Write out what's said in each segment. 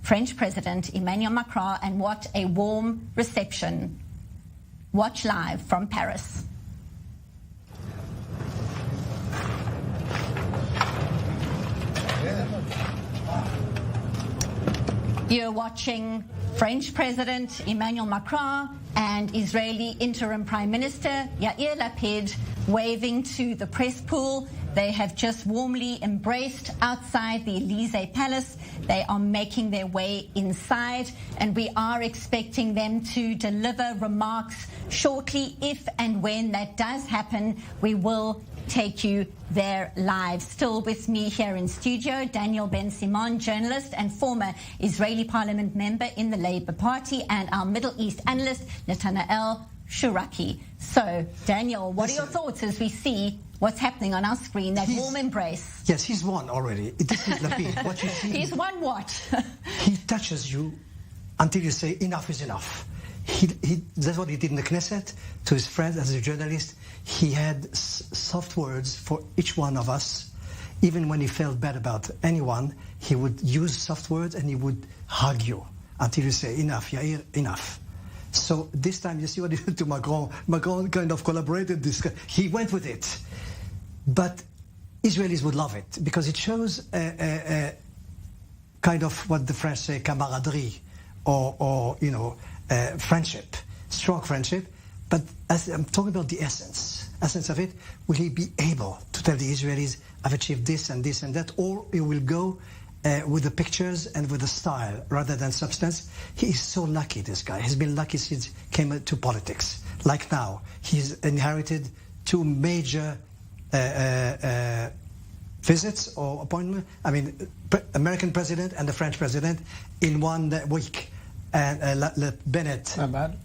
French President Emmanuel Macron, and what a warm reception. Watch live from Paris. You're watching French President Emmanuel Macron and Israeli Interim Prime Minister Yair Lapid waving to the press pool. They have just warmly embraced outside the Elysee Palace. They are making their way inside, and we are expecting them to deliver remarks shortly. If and when that does happen, we will take you there live. Still with me here in studio, Daniel Ben-Simon, journalist and former Israeli parliament member in the Labour Party, and our Middle East analyst, Netanyael Shuraki. So, Daniel, what are your thoughts as we see what's happening on our screen, that warm embrace? Yes, he's won already. This is Lapid. What you see, he's won what? He touches you until you say enough is enough. That's what he did in the Knesset to his friends as a journalist. He had soft words for each one of us. Even when he felt bad about anyone, he would use soft words and he would hug you until you say, enough, Yair, enough. So this time, you see what he did to Macron. Macron kind of collaborated this. He went with it. But Israelis would love it because it shows a kind of what the French say, camaraderie, or friendship, strong friendship. But as I'm talking about the essence of it, will he be able to tell the Israelis, I've achieved this and this and that, or he will go with the pictures and with the style rather than substance? He is so lucky, this guy. He's been lucky since he came to politics. Like now, he's inherited two major visits or appointments. I mean, American president and the French president in 1 week. And Bennett. Not bad.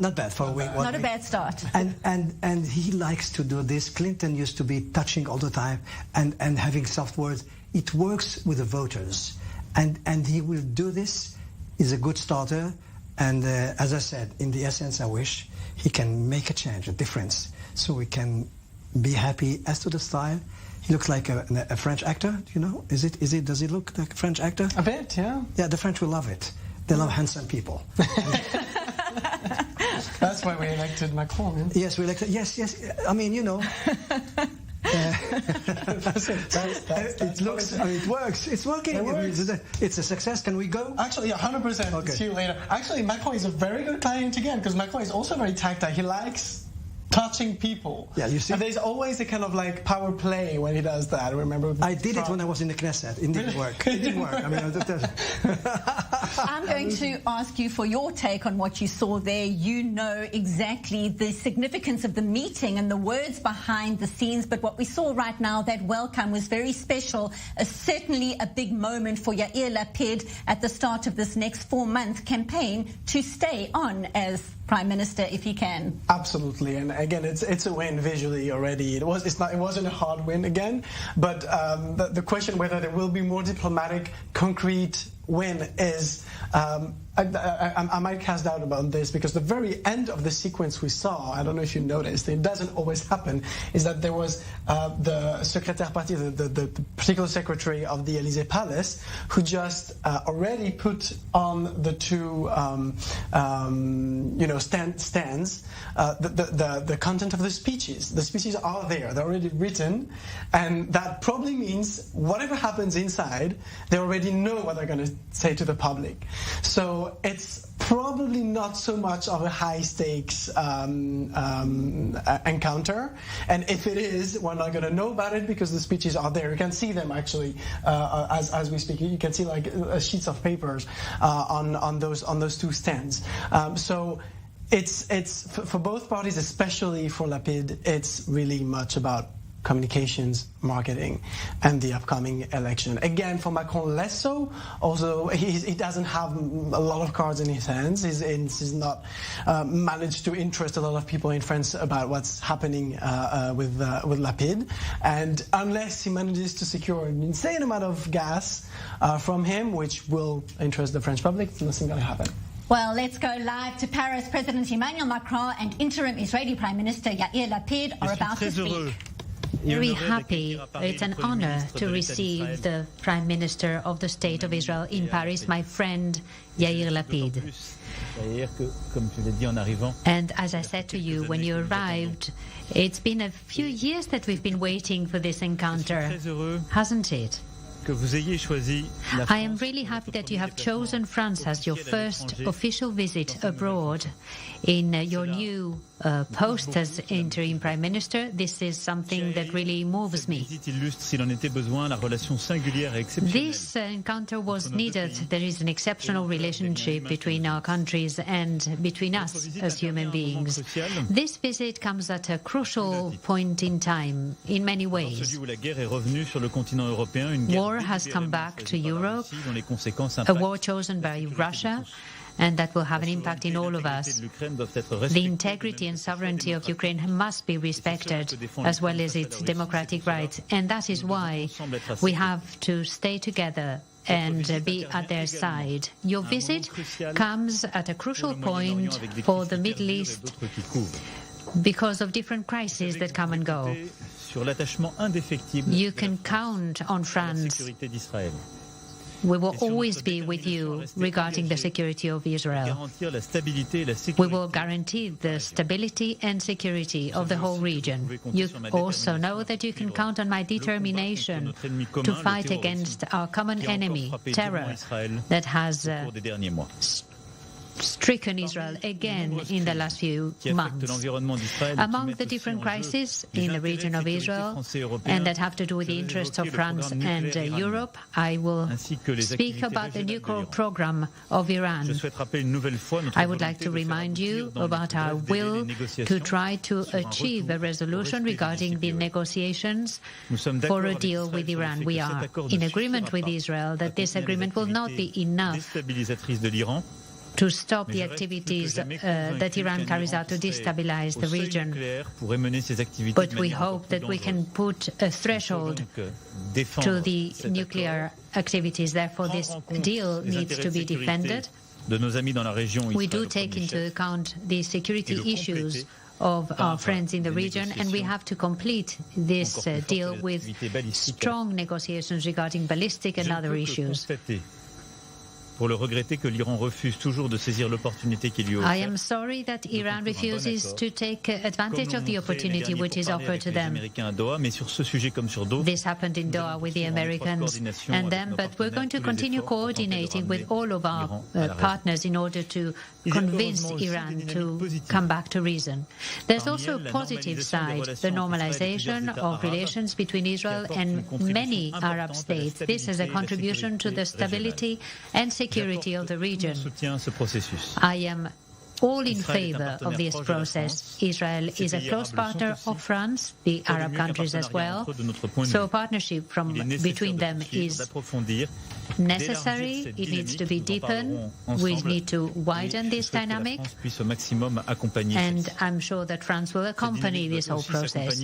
Not bad for a week. Not a bad start. And he likes to do this. Clinton used to be touching all the time and having soft words. It works with the voters. And he will do this. He's a good starter. And as I said, in the essence, I wish he can make a change, a difference, so we can be happy. As to the style, he looks like a French actor, you know? Does he look like a French actor? A bit, yeah. Yeah, the French will love it. They love handsome people. That's why we elected Macron. Yeah? Yes, we elected. Yes. I mean, you know. It looks. I mean, it works. It's working. It works. It's a success. Can we go? Actually, 100%. Okay. See you later. Actually, Macron is a very good client again because Macron is also very tactile. He likes touching people. Yeah, you see. And there's always a kind of like power play when he does that. Remember? I did it when I was in the Knesset. It didn't work. It didn't work. I mean, I'm going to ask you for your take on what you saw there. You know exactly the significance of the meeting and the words behind the scenes, but what we saw right now, that welcome was very special. Certainly a big moment for Yair Lapid at the start of this next 4-month campaign to stay on as Prime Minister if he can. Absolutely, and again, it's a win visually already. It wasn't a hard win again, but the question whether there will be more diplomatic, concrete win is. I might cast doubt about this because the very end of the sequence we saw, I don't know if you noticed, it doesn't always happen, is that there was the secrétaire parti, the particular secretary of the Elysee Palace, who just already put on the two stands the content of the speeches. The speeches are there, they're already written, and that probably means whatever happens inside, they already know what they're going to say to the public. So it's probably not so much of a high-stakes encounter, and if it is, we're not going to know about it because the speeches are there. You can see them actually as we speak. You can see like sheets of papers on those two stands. So it's for both parties, especially for Lapid, it's really much about communications, marketing, and the upcoming election. Again, for Macron, less so. Also, he doesn't have a lot of cards in his hands. He's not managed to interest a lot of people in France about what's happening with Lapid. And unless he manages to secure an insane amount of gas from him, which will interest the French public, nothing's going to happen. Well, let's go live to Paris. President Emmanuel Macron and interim Israeli Prime Minister Yair Lapid are about to speak. very happy. It's an honor to receive the Prime Minister of the State of Israel in Paris, my friend Yair Lapid. And as I said to you when you arrived, it's been a few years that we've been waiting for this encounter, hasn't it? I am really happy that you have chosen France as your first official visit abroad in your new post as interim Prime Minister. This is something that really moves me. This encounter was needed. There is an exceptional relationship between our countries and between us as human beings. This visit comes at a crucial point in time in many ways. War has come back to Europe, a war chosen by Russia, and that will have an impact in all of us. The integrity and sovereignty of Ukraine must be respected, as well as its democratic rights, and that is why we have to stay together and be at their side. Your visit comes at a crucial point for the Middle East because of different crises that come and go. You can count on France. We will always be with you regarding the security of Israel. We will guarantee the stability and security of the whole region. You also know that you can count on my determination to fight against our common enemy, terror, that has stricken Israel again in the last few months. Among the different crises in the region of Israel and that have to do with the interests of France and Europe, I will speak about the nuclear program of Iran. I would like to remind you about our will to try to achieve a resolution regarding the negotiations for a deal with Iran. We are in agreement with Israel that this agreement will not be enough to stop the activities that Iran carries out to destabilize the region. But we hope that we can put a threshold to the nuclear activities. Therefore, this deal needs to be defended. We do take into account the security issues of our friends in the region, and we have to complete this deal with strong negotiations regarding ballistic and other issues. I am sorry that Iran refuses to take advantage of the opportunity which is offered to them. This happened in Doha with the Americans and them, but we're going to continue coordinating with all of our partners in order to convince Iran to come back to reason. There's also a positive side, the normalization of relations between Israel and many Arab states. This is a contribution to the stability and security of the region. I am all in favor of this process. Israel is a close partner of France, the Arab countries as well, so a partnership between them is necessary. It needs to be deepened. We need to widen this dynamic, and I'm sure that France will accompany this whole process.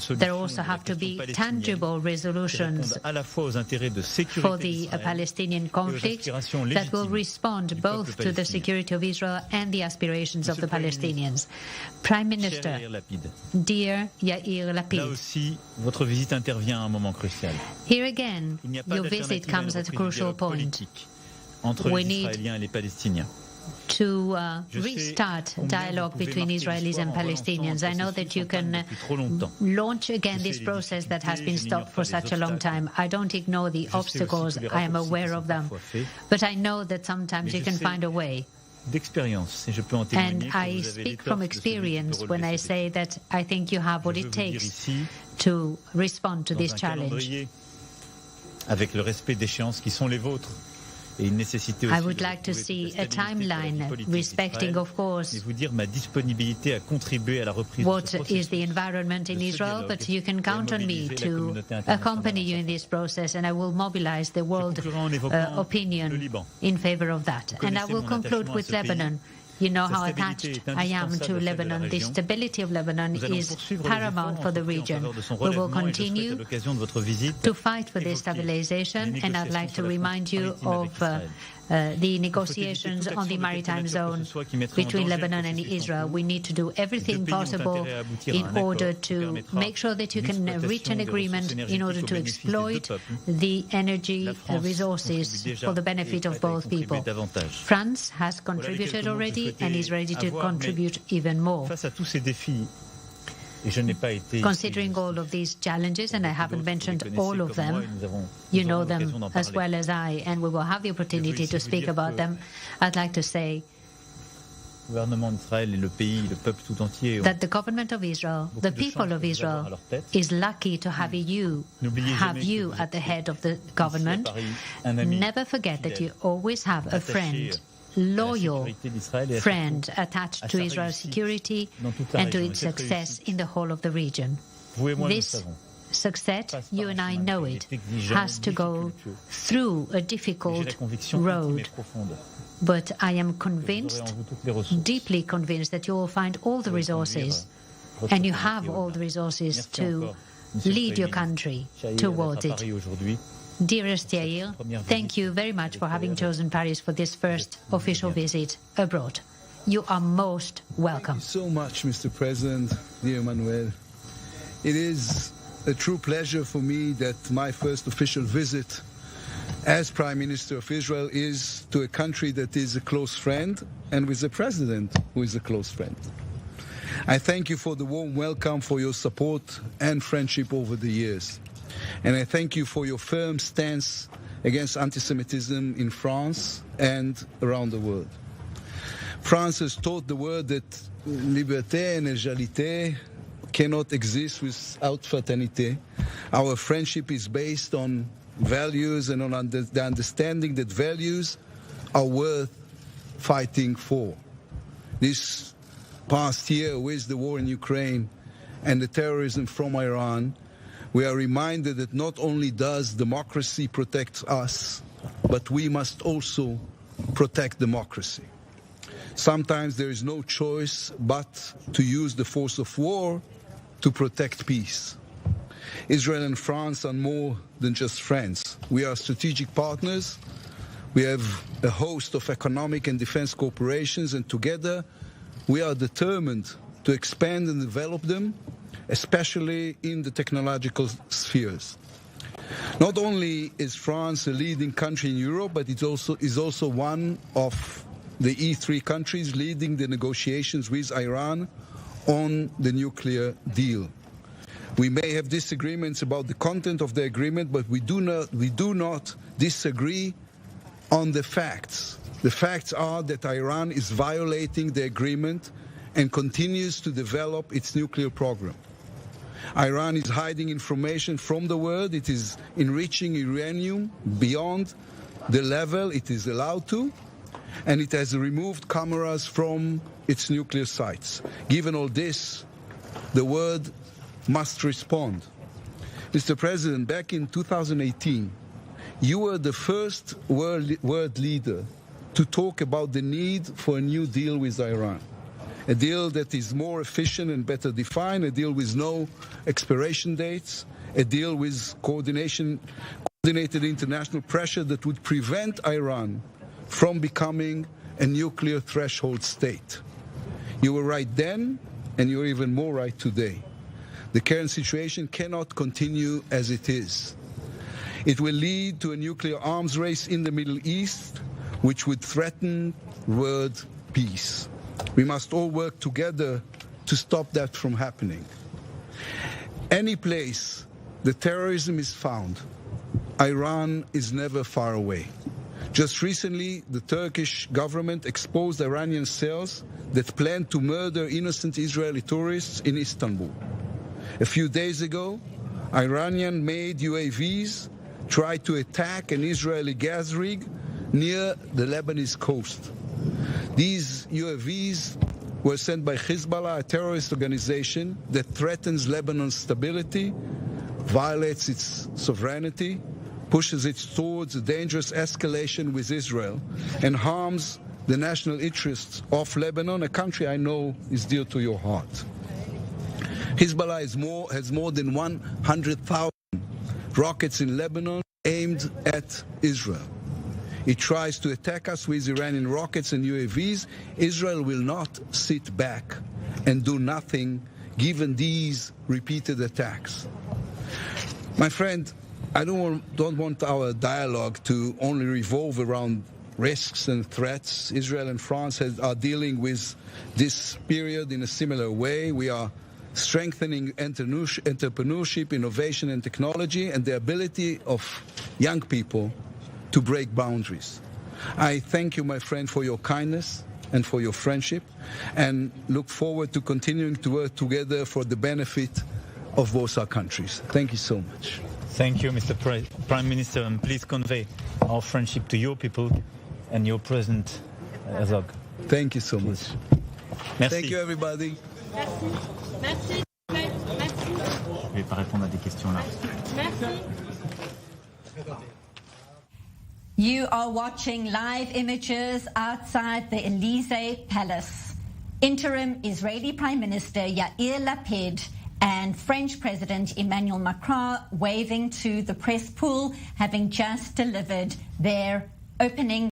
There also have to be tangible resolutions for the Palestinian conflict that will respond both to the security of Israel and the aspirations of the Palestinians. Prime Minister, dear Yair Lapid, here again, your visit comes at a crucial point. We need to restart dialogue between Israelis and Palestinians. I know that you can launch again this process that has been stopped for such a long time. I don't ignore the obstacles. I am aware of them. But I know that sometimes you can find a way. And I speak from experience when I say that I think you have what it takes to respond to this challenge. I would like to see a timeline respecting, of course, what is the environment in Israel, but you can count on me to accompany you in this process, and I will mobilize the world opinion in favor of that. And I will conclude with Lebanon. You know how attached I am to Lebanon. The stability of Lebanon is paramount for the region. We will continue to fight for this stabilization, and I'd like to remind you of the negotiations on the maritime zone between Lebanon and Israel. We need to do everything possible in order to make sure that you can reach an agreement in order to exploit the energy resources for the benefit of both people. France has contributed already and is ready to contribute even more. Considering all of these challenges, and I haven't mentioned all of them, you know them as well as I, and we will have the opportunity to speak about them, I'd like to say that the government of Israel, the people of Israel, is lucky to have you at the head of the government. Never forget that you always have a friend, loyal friend attached to Israel's security and to its success in the whole of the region. This success, you and I know it, has to go through a difficult road. But I am convinced, deeply convinced, that you will find all the resources, and you have all the resources to lead your country towards it. Dearest Yair, thank you very much for having chosen Paris for this first official visit abroad. You are most welcome. Thank you so much, Mr. President, dear Emmanuel. It is a true pleasure for me that my first official visit as Prime Minister of Israel is to a country that is a close friend and with a president who is a close friend. I thank you for the warm welcome, for your support and friendship over the years. And I thank you for your firm stance against anti-Semitism in France and around the world. France has taught the world that liberté and égalité cannot exist without fraternité. Our friendship is based on values and on the understanding that values are worth fighting for. This past year, with the war in Ukraine and the terrorism from Iran, we are reminded that not only does democracy protect us, but we must also protect democracy. Sometimes there is no choice but to use the force of war to protect peace. Israel and France are more than just friends. We are strategic partners. We have a host of economic and defense cooperations, and together we are determined to expand and develop them, especially in the technological spheres. Not only is France a leading country in Europe, but it is also one of the E3 countries leading the negotiations with Iran on the nuclear deal. We may have disagreements about the content of the agreement, but we do not disagree on the facts. The facts are that Iran is violating the agreement and continues to develop its nuclear program. Iran is hiding information from the world. It is enriching uranium beyond the level it is allowed to, and it has removed cameras from its nuclear sites. Given all this, the world must respond. Mr. President, back in 2018, you were the first world leader to talk about the need for a new deal with Iran. A deal that is more efficient and better defined, a deal with no expiration dates, a deal with coordinated international pressure that would prevent Iran from becoming a nuclear threshold state. You were right then, and you're even more right today. The current situation cannot continue as it is. It will lead to a nuclear arms race in the Middle East, which would threaten world peace. We must all work together to stop that from happening. Any place the terrorism is found, Iran is never far away. Just recently, the Turkish government exposed Iranian cells that plan to murder innocent Israeli tourists in Istanbul. A few days ago, Iranian-made UAVs tried to attack an Israeli gas rig near the Lebanese coast. These UAVs were sent by Hezbollah, a terrorist organization that threatens Lebanon's stability, violates its sovereignty, pushes it towards a dangerous escalation with Israel, and harms the national interests of Lebanon, a country I know is dear to your heart. Hezbollah has more than 100,000 rockets in Lebanon aimed at Israel. it tries to attack us with Iranian rockets and UAVs, Israel will not sit back and do nothing given these repeated attacks. My friend, I don't want our dialogue to only revolve around risks and threats. Israel and France are dealing with this period in a similar way. We are strengthening entrepreneurship, innovation and technology, and the ability of young people to break boundaries. I thank you, my friend, for your kindness and for your friendship, and look forward to continuing to work together for the benefit of both our countries. Thank you so much. Thank you, Mr. Prime Minister, and please convey our friendship to your people and your President Herzog. Thank you so much. Merci. Thank you, everybody. Merci. Merci. Merci. Je vais pas répondre à des questions là. Merci. You are watching live images outside the Elysee Palace. Interim Israeli Prime Minister Yair Lapid and French President Emmanuel Macron waving to the press pool, having just delivered their opening